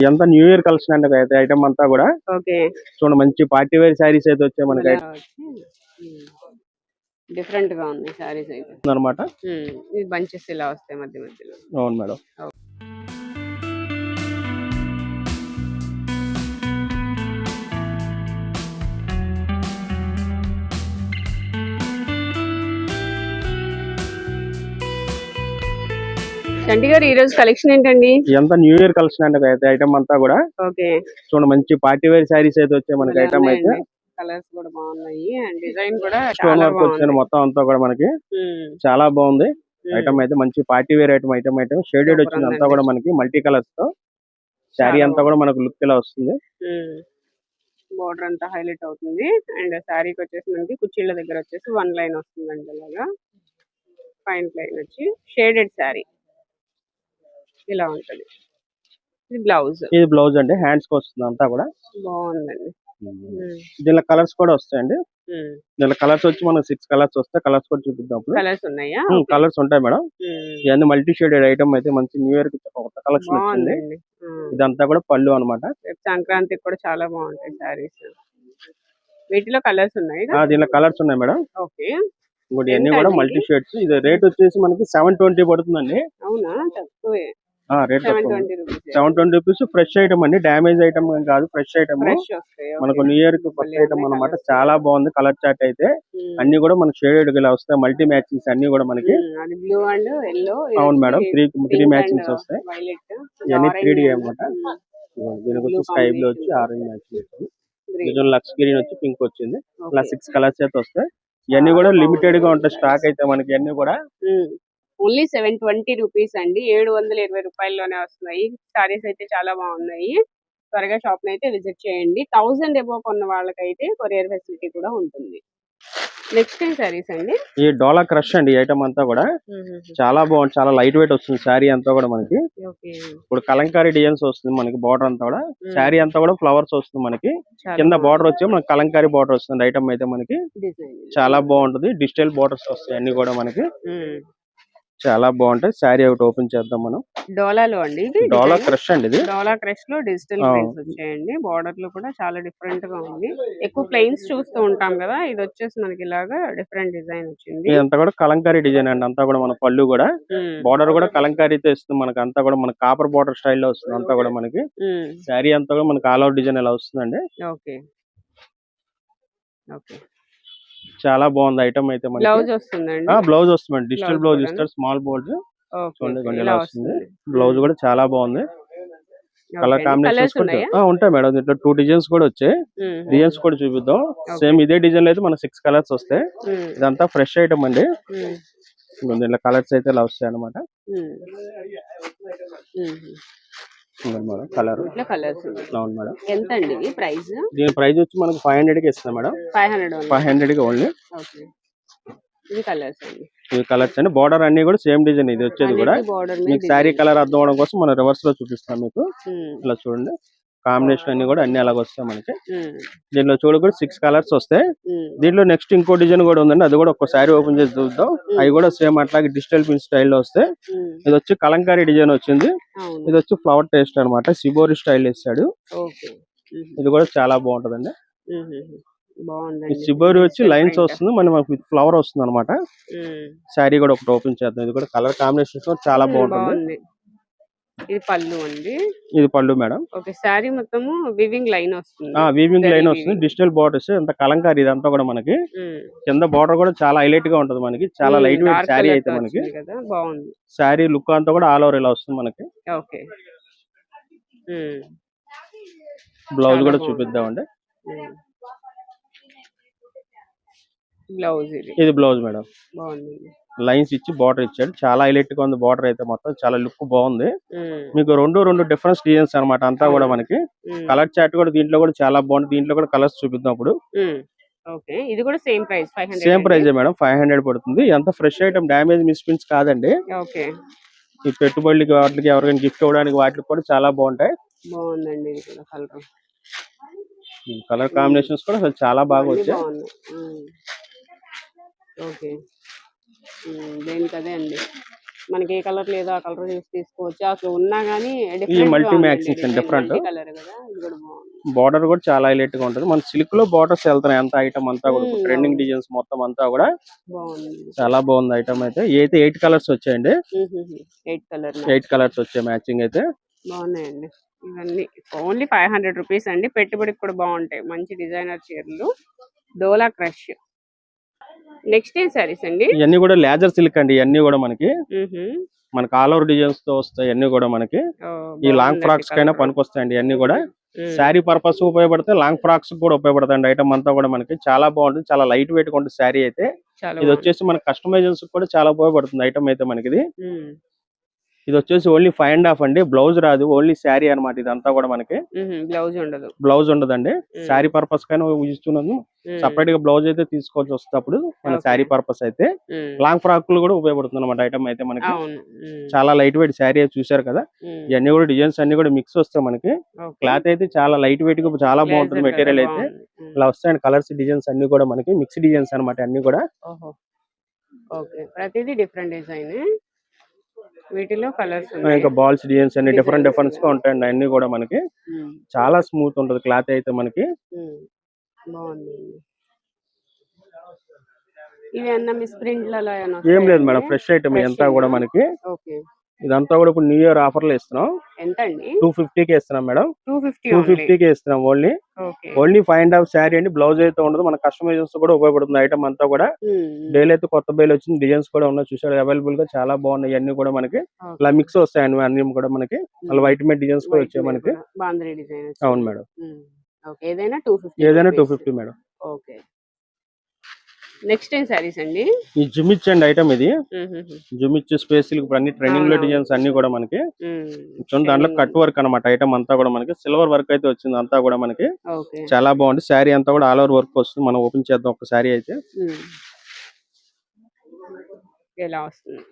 ఇదంతా new year collection అండి. అయితే ఐటమ్ అంతా కూడా ఓకే చూడండి, మంచి పార్టీ వేర్ శారీస్ అయితే వచ్చాయి మనకి డిఫరెంట్ గా ఉంది సారీస్ అయితే అనమాట. ఇది బంచెస్ ఇలా వస్తాయి మధ్య మధ్యలో. అవును మేడం. చంటి గారు ఈ రోజు కలెక్షన్ ఏంటండి? ఇదంతా న్యూ ఇయర్ కలెక్షన్ అండి. అయితే ఐటమ్ అంతా కూడా ఓకే చూడండి, మంచి పార్టీ వేర్ శారీస్ అయితే వచ్చాయి మనకి. ఐటమ్ అయితే కలర్స్ కూడా బాగున్నాయి అండ్ డిజైన్ కూడా స్టోన్ వర్క్ వచ్చాయి మొత్తం అంతా కూడా మనకి చాలా బాగుంది. ఐటమ్ అయితే మంచి పార్టీ వేర్ ఐటమ్ షేడెడ్ వచ్చింది అంతా కూడా మనకి మల్టీ కలర్స్ తో. శారీ అంతా కూడా మనకు లుక్ ఇలా వస్తుంది. బోర్డర్ అంతా హైలైట్ అవుతుంది అండ్ శారీకి వచ్చేసి మనకి కుర్చీల దగ్గర వచ్చేసి 1 లైన్ వస్తుందండి. అలాగా పైన లైన్ వచ్చి షేడెడ్ శారీ ఇలా ఉంటది. ఇది బ్లౌజ్ అండి. హ్యాండ్స్ కి వస్తుంది అంతా కూడా బాగుందండి. దీనిలో కలర్స్ కూడా వస్తాయండి. దీనిలో కలర్స్ వచ్చి మనకు 6 కలర్స్ వస్తాయి. కలర్స్ కూడా చూపిద్దాం. కలర్స్ ఉన్నాయా? కలర్స్ ఉంటాయి మేడం. ఇవన్నీ మల్టీ షేడెడ్ ఐటమ్ అయితే మంచి న్యూ ఇయర్ కి కొత్త కలెక్షన్ వచ్చింది. ఇదంతా కూడా పళ్ళు అన్నమాట. సంక్రాంతికి కూడా చాలా బాగుంటాయి సారీస్. వీటిలో కలర్స్ ఉన్నాయి. దీనిలో కలర్స్ ఉన్నాయి మేడం. ఓకే. ఇంకోటి ఇవన్నీ కూడా మల్టీ షేడ్స్. ఇది రేట్ వచ్చేసి మనకి 720 పడుతుందండి. అవునా? తక్కువే. Rate 720 rupees. ఫ్రెష్ ఐటమ్ అండి, డామేజ్ ఐటమ్ కాదు, ఫ్రెష్ ఐటమ్. మనకు న్యూ ఇయర్ కి కొత్త ఐటమ్ అన్నమాట. చాలా బాగుంది. కలర్ చార్ట్ అయితే అన్ని కూడా మనకి షేడెడ్ ఇలా వస్తాయి. మల్టీ మ్యాచింగ్స్ అన్ని కూడా మనకి. అవును మేడం, త్రీ మ్యాచింగ్స్ వస్తాయి. ఇవన్నీ 3D అన్నమాట. దీనికి వచ్చి స్కై బ్లూ వచ్చి ఆరెంజ్ మ్యాచింగ్ వచ్చింది. దీనిలో లక్స్ గ్రీన్ వచ్చి పింక్ వచ్చింది. ఇలా 6 కలర్స్ అయితే వస్తాయి. ఇవన్నీ కూడా లిమిటెడ్ గా ఉంటాయి స్టాక్ అయితే మనకి. అన్ని కూడా ఓన్లీ 720 రూపీస్ అండి. 720 రూపాయల్లోనే వస్తున్నాయి. సారీస్ అయితే చాలా బాగున్నాయి. త్వరగా షాప్ ని అయితే విజిట్ చేయండి. 1000 అబోవ్ కొన్న వాళ్ళకైతే కొరియర్ ఫెసిలిటీ కూడా ఉంటుంది. నెక్స్ట్ ఏం సారీస్ అండి? ఈ డోలా క్రష్ అండి. ఐటమ్ అంతా కూడా చాలా బాగుంది. చాలా లైట్ వెయిట్ వస్తుంది శారీ అంతా కూడా మనకి. ఇప్పుడు కలంకారీ డిజైన్స్ వస్తుంది మనకి. బార్డర్ అంతా కూడా శారీ అంతా కూడా ఫ్లవర్స్ వస్తుంది మనకి. కింద బార్డర్ వచ్చి మనకి కలంకారీ బార్డర్ వస్తుంది. ఐటమ్ అయితే మనకి చాలా బాగుంటది. డిజిటల్ బార్డర్స్ వస్తాయి అన్ని కూడా మనకి. చాలా బాగుంటాయి. శారీ ఒకటి ఓపెన్ చేద్దాం మనం. డోలాలో అండి ఇది. డోలా క్రష్ అండి. ఇది డోలా క్రష్ లో డిజిటల్ ప్రింట్స్ వచ్చాయండి. బార్డర్ లో కూడా చాలా డిఫరెంట్ గా ఉంది. ఎక్కువ ప్లెయిన్స్ చూస్తూ ఉంటాం కదా, ఇది వచ్చేసి మనకి ఇలాగా డిఫరెంట్ డిజైన్ వచ్చింది. ఇదంతా కూడా కలంకారీ డిజైన్ అండి. అంతా కూడా మన పళ్ళు కూడా బార్డర్ కూడా కలంకారీతో ఇస్తుంది మనకి. అంతా కూడా మన కాపర్ బార్డర్ స్టైల్లో వస్తుంది అంతా కూడా మనకి. శారీ అంతా కూడా మనకి ఆల్ అవుట్ డిజైన్ ఇలా వస్తుందండి. Okay okay. చాలా బాగుంది ఐటమ్ అయితే మనకి. బ్లౌజ్ వస్తుందండి. బ్లౌజ్ వస్తుంది. డిజిటల్ బ్లౌజ్ ఇస్తారు. స్మాల్ బోర్డ్ చూడండి ఇలా వస్తుంది. బ్లౌజ్ కూడా చాలా బాగుంది. కలర్ కాంబినేషన్స్ కూడా ఉంటాయి మేడం. దీంట్లో 2 డిజైన్స్ కూడా వచ్చాయి. డిజైన్స్ కూడా చూపిద్దాం. సేమ్ ఇదే డిజైన్ అయితే మన 6 కలర్స్ వస్తాయి. ఇదంతా ఫ్రెష్ ఐటమ్ అండి. దీంట్లో కలర్స్ అయితే ఇలా వస్తాయి అనమాట. కలర్ అవును మేడం. ఎంత అండి ప్రైస్? దీని ప్రైస్ వచ్చి మనకు 500 కి ఇస్తాం మేడం. 500 కి ఓన్లీ. ఇది కలర్స్ అండి. ఈ కలర్స్ అండి. బార్డర్ అన్ని కూడా సేమ్ డిజైన్. ఇది వచ్చేది కూడా మీకు శారీ కలర్ అర్థం అవడం కోసం మనం రివర్స్ లో చూపిస్తాం మీకు. ఇలా చూడండి, కాంబినేషన్ అన్ని కూడా అన్ని అలాగ వస్తాయి మనకి. దీంట్లో కూడా 6 కలర్స్ వస్తాయి. దీంట్లో నెక్స్ట్ ఇంకో డిజైన్ కూడా ఉందండి. అది కూడా ఒకసారి ఓపెన్ చేసి చూద్దాం. అవి కూడా సేమ్ అట్లాగే డిజిటల్ పిన్ స్టైల్లో వస్తాయి. ఇది వచ్చి కలంకారీ డిజైన్ వచ్చింది. ఇది వచ్చి ఫ్లవర్ టేస్ట్ అనమాట. సిబోరి స్టైల్ ఇస్తాడు. ఇది కూడా చాలా బాగుంటదండి. సిబోరి వచ్చి లైన్స్ వస్తుంది మన ఫ్లవర్ వస్తుంది అనమాట. శారీ కూడా ఒకటి ఓపెన్ చేద్దాం. ఇది కూడా కలర్ కాంబినేషన్ చాలా బాగుంటుంది. ఇది పళ్ళు అండి. ఇది పళ్ళు మేడం. ఓకే. శారీ మొత్తం వీవింగ్ లైన్ వస్తుంది. వీవింగ్ లైన్ వస్తుంది. డిజిటల్ బార్డర్స్ అంత కలంకారీ ఇదంతా కూడా మనకి. కింద బార్డర్ కూడా చాలా హైలైట్ గా ఉంటది మనకి. చాలా లైట్ వెయిట్ శారీ అయితే మనకి. బాగుంది. శారీ లుక్ అంతా కూడా ఆల్ ఓవర్ ఇలా వస్తుంది మనకి. ఓకే. బ్లౌజ్ కూడా చూపిద్దామండి. బ్లౌజ్ ఇది బ్లౌజ్ మేడం. బాగుంది. లైన్స్ ఇచ్చి బార్డర్ ఇచ్చాడు. చాలా హైలైట్ గా ఉంది బార్డర్ అయితే మొత్తం. చాలా లుక్ బాగుంది. మీకు రెండు డిఫరెంట్ డిజైన్స్ అనమాట అంతా కూడా మనకి. కలర్ చార్ట్ కూడా దీంట్లో కూడా చాలా బాగుంది. దీంట్లో కూడా కలర్స్ చూపిద్దాం ఇప్పుడు. ఓకే. ఇది కూడా same price 500. Same price madam. 500 పడుతుంది. ఎంత ఫ్రెష్ ఐటమ్, డామేజ్ మిస్ప్రింట్స్ కాదండి. ఓకే. ఈ పెట్టుబడులకి వాటికి ఎవరికైనా గిఫ్ట్ ఇవ్వడానికి వాటికి కూడా చాలా బాగుంటాయి. బాగుందండి. ఇది కూడా కలర్ కాంబినేషన్స్ కూడా అసలు చాలా బాగా వచ్చాయి. ఓకే. దేనికదే అండి. మనకి ఏ కలర్ లేదో ఆ కలర్ చూసి తీసుకోవచ్చు. అసలు ఉన్నా గానీ ఈ మల్టీ మ్యాచింగ్స్ డిఫరెంట్ కలర్ కదా, ఇది కూడా బాగుంది. బార్డర్ కూడా చాలా హైలైట్ గా ఉంటది. మన సిల్క్ లో బార్డర్స్ వెళ్తున్నాయి అంత ఐటమ్ అంతా కూడా ట్రెండింగ్ అవును. డిజైన్స్ మొత్తం అంతా కూడా బాగుంది. చాలా బాగుంది ఐటమ్ అయితే. అయితే 8 కలర్స్ వచ్చాయండి. 8 కలర్స్ వచ్చాయి మ్యాచింగ్ అయితే. బాగున్నాయండి ఇవన్నీ. ఓన్లీ 500 రూపీస్ అండి. పెట్టుబడికి కూడా బాగుంటాయి. మంచి డిజైనర్ చీరలు. డోలా క్రష్. నెక్స్ట్ ఏం సారీస్ అండి? ఇవన్నీ కూడా లేజర్ సిల్క్ అండి. ఇవన్నీ కూడా మనకి మ్హూ. మనకి ఆల్ ఓవర్ డిజైన్స్ తో వస్తాయి. ఇవన్నీ కూడా మనకి ఓ, ఈ లాంగ్ బాగుందండి ఫ్రాక్స్ కైనా కలర్. పనికొస్తాయండి. ఇవన్నీ కూడా శారీ పర్పస్ ఉపయోగపడతాయి, లాంగ్ ఫ్రాక్స్ కూడా ఉపయోగపడతాయండి. ఐటమ్ అంతా కూడా మనకి చాలా బాగుంటుంది. చాలా లైట్ వెయిట్ గా ఉంటుంది శారీ అయితే. చాలా ఇది వచ్చేసి మన కస్టమైజేషన్ కూడా చాలా ఉపయోగపడుతుంది ఐటమ్ అయితే మనకి. ఇది వచ్చేసి ఓన్లీ 5.5 అండి. బ్లౌజ్ రాదు, ఓన్లీ శారీ అన్నమాట. ఇదంతా కూడా మనకి బ్లౌజ్ ఉండదు. బ్లౌజ్ ఉండదండి. శారీ పర్పస్ కైనా ఇస్తున్నాను. సపరేట్ గా బ్లౌజ్ అయితే తీసుకోవాల్సి వస్తుంది అప్పుడు మన శారీ పర్పస్ అయితే. లాంగ్ ఫ్రాక్ కూడా ఉపయోగపడుతుంది అన్నమాట ఐటమ్ అయితే మనకి. చాలా లైట్ వెయిట్ శారీ చూసారు కదా. ఇవన్నీ కూడా డిజైన్స్ అన్ని కూడా మిక్స్ వస్తాయి మనకి. క్లాత్ అయితే చాలా లైట్ వెయిట్ గా చాలా బాగుంటుంది. మెటీరియల్ అయితే ఇలా వస్తాయండి. కలర్స్ డిజైన్స్ అన్ని కూడా మనకి మిక్స్ డిజైన్స్ అన్నమాట అన్ని కూడా. ప్రతిదీ డిఫరెంట్ డిజైన్. వీటిలో కలర్స్ ఇంకా బాల్స్ డిజైన్స్ అన్ని డిఫరెంట్ డిఫరెంట్ గా ఉంటాయండి. అన్ని కూడా మనకి చాలా స్మూత్ ఉంటది క్లాత్ అయితే మనకి. బాగుంది. ఇవి అన్న మిస్ ప్రింట్ అలా ఏం లేదు మేడం, ఫ్రెష్ ఐటమ్ ఇదంతా కూడా మనకి. ఇదంతా కూడా ఇప్పుడు న్యూ ఇయర్ ఆఫర్ లో ఇస్తున్నాం. ఎంత అండి? 250 కి ఇస్తున్నాం మేడం. 250 కి ఇస్తున్నాం. ఓన్లీ 5.5 శారీ అండి. బ్లౌజ్ అయితే ఉండదు. మన కస్టమైజేషన్స్ కూడా ఉపయోగపడుతుంది ఐటమ్ అంతా కూడా. డైలీ అయితే కొత్త బేల్ వచ్చింది, డిజైన్స్ కూడా ఉన్నాయి చూసారు. అవైలబుల్ గా చాలా బాగున్నాయి. అన్ని కూడా మనకి ఇలా మిక్స్ వస్తాయండి. అన్ని కూడా మనకి అలా వైట్ మేడ్ డిజైన్స్ కూడా వచ్చాయి మనకి. అవును మేడం. ఏదైనా 250 మేడం. ఓకే. నెక్స్ట్ ఏం సారీస్ అండి? ఈ జిమిచ్ అండి ఐటమ్ ఇది. జిమిచ్ స్పేస్ ఇప్పుడు అన్ని ట్రెండింగ్ లో డిజైన్స్ అన్ని కూడా మనకి. దాంట్లో కట్ వర్క్ అన్నమాట ఐటమ్ అంతా కూడా మనకి. సిల్వర్ వర్క్ అయితే వచ్చింది అంతా కూడా మనకి. చాలా బాగుంది. శారీ అంతా కూడా ఆల్ ఓవర్ వర్క్ వస్తుంది. మనం ఓపెన్ చేద్దాం ఒక శారీ అయితే. ఎలా వస్తుంది?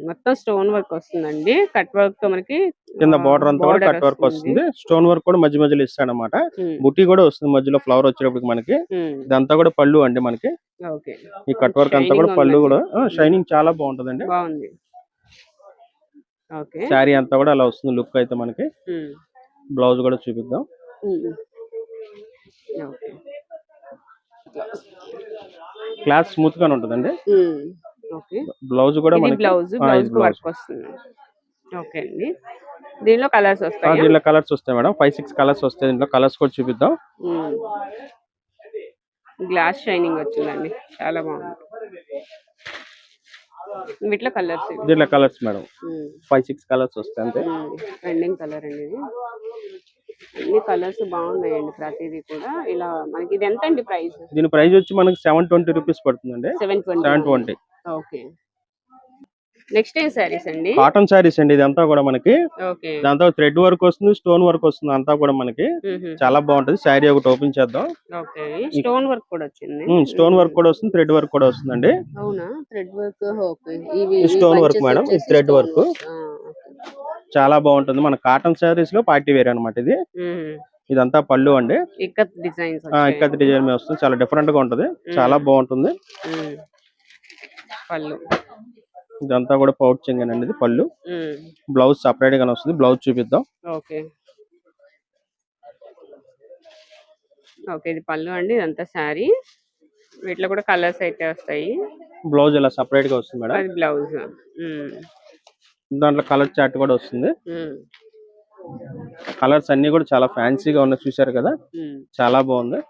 మొత్తం స్టోన్ వర్క్ వస్తుందండి. కట్ వర్క్ తో మనకి కింద బార్డర్ అంతా కూడా కట్ వర్క్ వస్తుంది. స్టోన్ వర్క్ కూడా మధ్య మధ్యలో ఇస్తాడు అనమాట. బుట్టి కూడా వస్తుంది మధ్యలో ఫ్లవర్ వచ్చేటప్పుడు మనకి. ఇదంతా కూడా పళ్ళు అండి మనకి. ఈ కట్ వర్క్ అంతా కూడా పళ్ళు కూడా షైనింగ్ చాలా బాగుంటదండి. శారీ అంతా కూడా అలా వస్తుంది లుక్ అయితే మనకి. బ్లౌజ్ కూడా చూపిద్దాం. క్లాత్ స్మూత్ గానే ఉంటదండి. బ్లౌజ్ కూడా మనకి బ్లౌజ్ వర్క్ వస్తుంది. ఓకే అండి. దీనిలో కలర్స్ వస్తాయి. దీనిలో కలర్స్ వస్తాయి మేడం. 5-6 కలర్స్ వస్తాయి. దీనిలో కలర్స్ కూడా చూపిద్దాం. గ్లాస్ షైనింగ్ వచ్చిందండి, చాలా బాగుంది. వీటిలో కలర్స్, దీనిలో కలర్స్ మేడం 5-6 కలర్స్ వస్తాయి అంతే. ట్రెండింగ్ కలర్ అండి ఇది. అన్ని కలర్స్ బాగున్నాయండి ప్రతిదీ కూడా. ఇలా మనకి ఇది ఎంత అండి ప్రైస్? దీని ప్రైస్ వచ్చి మనకి 720 రూపీస్ పడుతుందండి. 720. ఓకే. నెక్స్ట్ ఏం సారీస్ అండి? కాటన్ సారీస్ అండి ఇదంతా కూడా మనకి. దాంతో థ్రెడ్ వర్క్ వస్తుంది, స్టోన్ వర్క్ వస్తుంది అంతా కూడా మనకి. చాలా బాగుంటది. శారీ ఒకటి ఓపెన్ చేద్దాం. స్టోన్ వర్క్ కూడా వచ్చింది. స్టోన్ వర్క్ కూడా వస్తుంది, థ్రెడ్ వర్క్ కూడా వస్తుందండి. అవునా? Thread work. Stone work madam, ఇది థ్రెడ్ వర్క్. చాలా బాగుంటుంది. మన కాటన్ సారీస్ లో పార్టీ వేర్ అన్నమాట ఇది. ఇదంతా పళ్ళు అండి. ఇక్కత్ డిజైన్ వస్తుంది. చాలా డిఫరెంట్ గా ఉంటది. చాలా బాగుంటుంది. పళ్ళు ఇదంతా కూడా పౌచింగ్ అండి ఇది పళ్ళు. బ్లౌజ్ సపరేట్ గానే వస్తుంది. బ్లౌజ్ చూపిద్దాం. ఓకే. ఇది పళ్ళు అండి. ఇదంతా శారీ. వీటిలో కూడా కలర్స్ అయితే వస్తాయి. బ్లౌజ్ ఇలా సపరేట్ గా వస్తుంది మేడం. బ్లౌజ్ దాంట్లో కలర్ చార్ట్ కూడా వస్తుంది. కలర్స్ అన్ని కూడా చాలా ఫ్యాన్సీగా ఉన్నాయి చూసారు కదా. చాలా బాగుంది.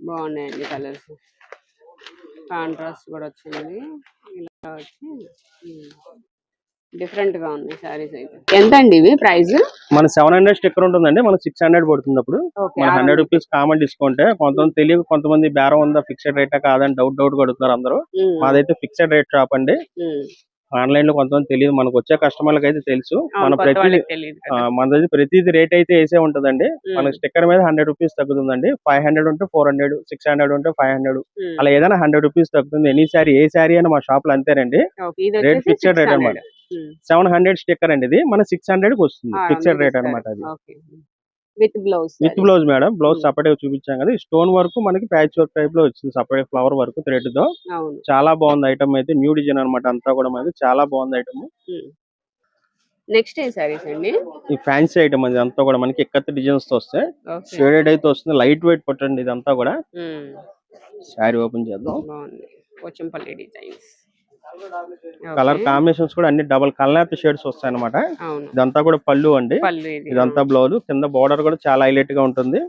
బాగున్నాయండి కలర్స్. కాంట్రాస్ట్ కూడా వచ్చింది. ఇలా వచ్చి డిఫరెంట్ గా ఉంది సారీస్ అయితే. ఎంత అండి ఇవి ప్రైస్? మన 700 స్టిక్కర్ ఉంటుందండి. మన 600 పడుతుంది. అప్పుడు మన 100 రూపీస్ కామన్ డిస్కౌంట్. కొంతమంది తెలియదు, కొంతమంది బేరం ఉందా ఫిక్స్డ్ రేటా కాదని డౌట్ కొడుతున్నారు అందరూ. మాదైతే ఫిక్స్డ్ రేట్ షాప్ అండి. ఆన్లైన్ లో కొంతమంది తెలియదు, మనకు వచ్చే కస్టమర్లకు అయితే తెలుసు. మనది ప్రతిదీ రేట్ అయితే వేసే ఉంటదండి. మన స్టిక్కర్ మీద 100 రూపీస్ తగ్గుతుందండి. 500 ఉంటే 400, 600 ఉంటే 500 అలా ఏదైనా 100 రూపీస్ తగ్గుతుంది. ఎనీ సారీ ఏ సారీ అయినా మా షాప్ లో అంతేనండి. రేట్ ఫిక్స్డ్ రేట్ అనమాట. 700 స్టిక్కర్ అండి ఇది. మన 600 కి వస్తుంది. ఫిక్స్డ్ రేట్ అనమాట అది. With blouse. With blouse madam. Blouse separate గా చూపించాం కదా. ఈ స్టోన్ వర్క్ మనకి ప్యాచ్ వర్క్ టైప్ లో వచ్చింది, సపరేట్ ఫ్లవర్ వర్క్ థ్రెడ్ తో. చాలా బాగుంది ఐటమ్ అయితే. న్యూ డిజైన్ అనమాట అంతా కూడా మనకి చాలా బాగుంది ఐటమ్. నెక్స్ట్ ఏ సారీస్ అండి? ఈ ఫ్యాన్సీ ఐటమ్ అది అంతా కూడా మనకి ఎక్కత్త డిజైన్స్ తో వస్తాయి. షేడెడ్ అయితే వస్తుంది, లైట్ వెయిట్ పట్టండి ఇదంతా కూడా. శారీ ఓపెన్ చేద్దాం. పోచంపల్లి డిజైన్స్. కలర్ కాంబినేషన్స్ కూడా అన్ని డబుల్ కలర్ షేడ్స్ వస్తాయి అనమాట. ఇదంతా కూడా పళ్ళు అండి. ఇదంతా బ్లౌజ్. కింద బోర్డర్ కూడా చాలా హైలైట్ గా ఉంటుంది.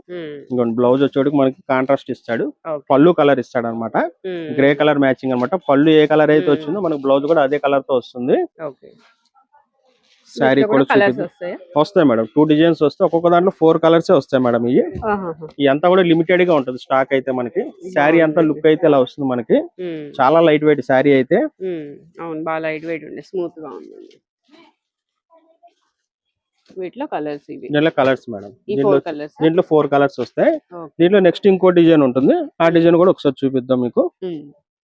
ఇంకొంచెం బ్లౌజ్ వచ్చేటికి మనకి కాంట్రాస్ట్ ఇస్తాడు. పళ్ళు కలర్ ఇస్తాడు అనమాట. గ్రే కలర్ మ్యాచింగ్ అనమాట. పళ్ళు ఏ కలర్ అయితే వచ్చిందో మనకి బ్లౌజ్ కూడా అదే కలర్ తో వస్తుంది. శారీ కూడా వస్తాయి మేడం. 2 డిజైన్స్ వస్తాయి. ఒక్కొక్క దాంట్లో 4 కలర్స్ వస్తాయి మేడం. ఇదంతా కూడా లిమిటెడ్ గా ఉంటుంది స్టాక్ అయితే మనకి. శారీ అంతా లుక్ అయితే ఇలా వస్తుంది మనకి. చాలా లైట్ వెయిట్ శారీ అయితే. అవును, బాగా లైట్ వెయిట్ ఉంది, స్మూత్ గా ఉంది. వీటిలో కలర్స్ ఇవి. దీంట్లో కలర్స్ మేడం. దీంట్లో 4 కలర్స్ వస్తాయి. దీంట్లో నెక్స్ట్ ఇంకో డిజైన్ ఉంటుంది. ఆ డిజైన్ కూడా ఒకసారి చూపిద్దాం మీకు.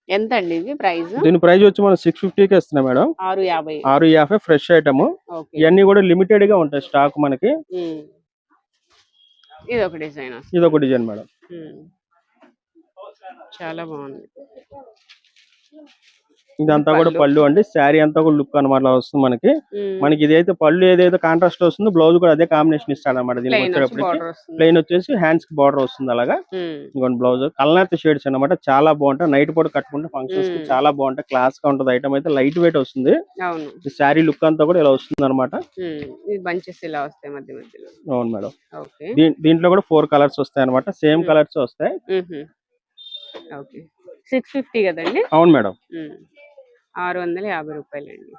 ఎంత అండి ఇది ప్రైస్? దీని ప్రైస్ వచ్చి మనం 650 కి ఇస్తున్నాం మేడం. 650 fresh item. ఇవన్నీ కూడా లిమిటెడ్ గా ఉంటాయి స్టాక్ మనకి. ఇది ఒక డిజైన్. మేడం. చాలా బాగుంది. ఇదంతా కూడా పళ్ళు అండి. శారీ అంతా కూడా లుక్ అనమాట వస్తుంది మనకి. మనకి ఇదైతే పళ్ళు ఏదైతే కాంట్రాస్ట్ వస్తుందో బ్లౌజ్ కూడా అదే కాంబినేషన్ ఇస్తాడు అనమాట. దీనికి వచ్చేటప్పటికి ప్లెయిన్ వచ్చేసి హ్యాండ్స్ కి బార్డర్ వస్తుంది అలాగా. ఇంకొన్ని బ్లౌజ్ కలర్ షేడ్స్ అనమాట. చాలా బాగుంటాయి. నైట్ పూట కట్టుకుంటే ఫంక్షన్స్ కి చాలా బాగుంటాయి. క్లాస్ గా ఉంటుంది ఐటమ్ అయితే. లైట్ వెయిట్ వస్తుంది. శారీ లుక్ అంతా కూడా ఇలా వస్తుంది అనమాట. అవును మేడం. దీంట్లో కూడా 4 కలర్స్ వస్తాయి అనమాట. సేమ్ కలర్స్ వస్తాయి. 650 కదండి? అవును మేడం. 650 రూపాయలండి.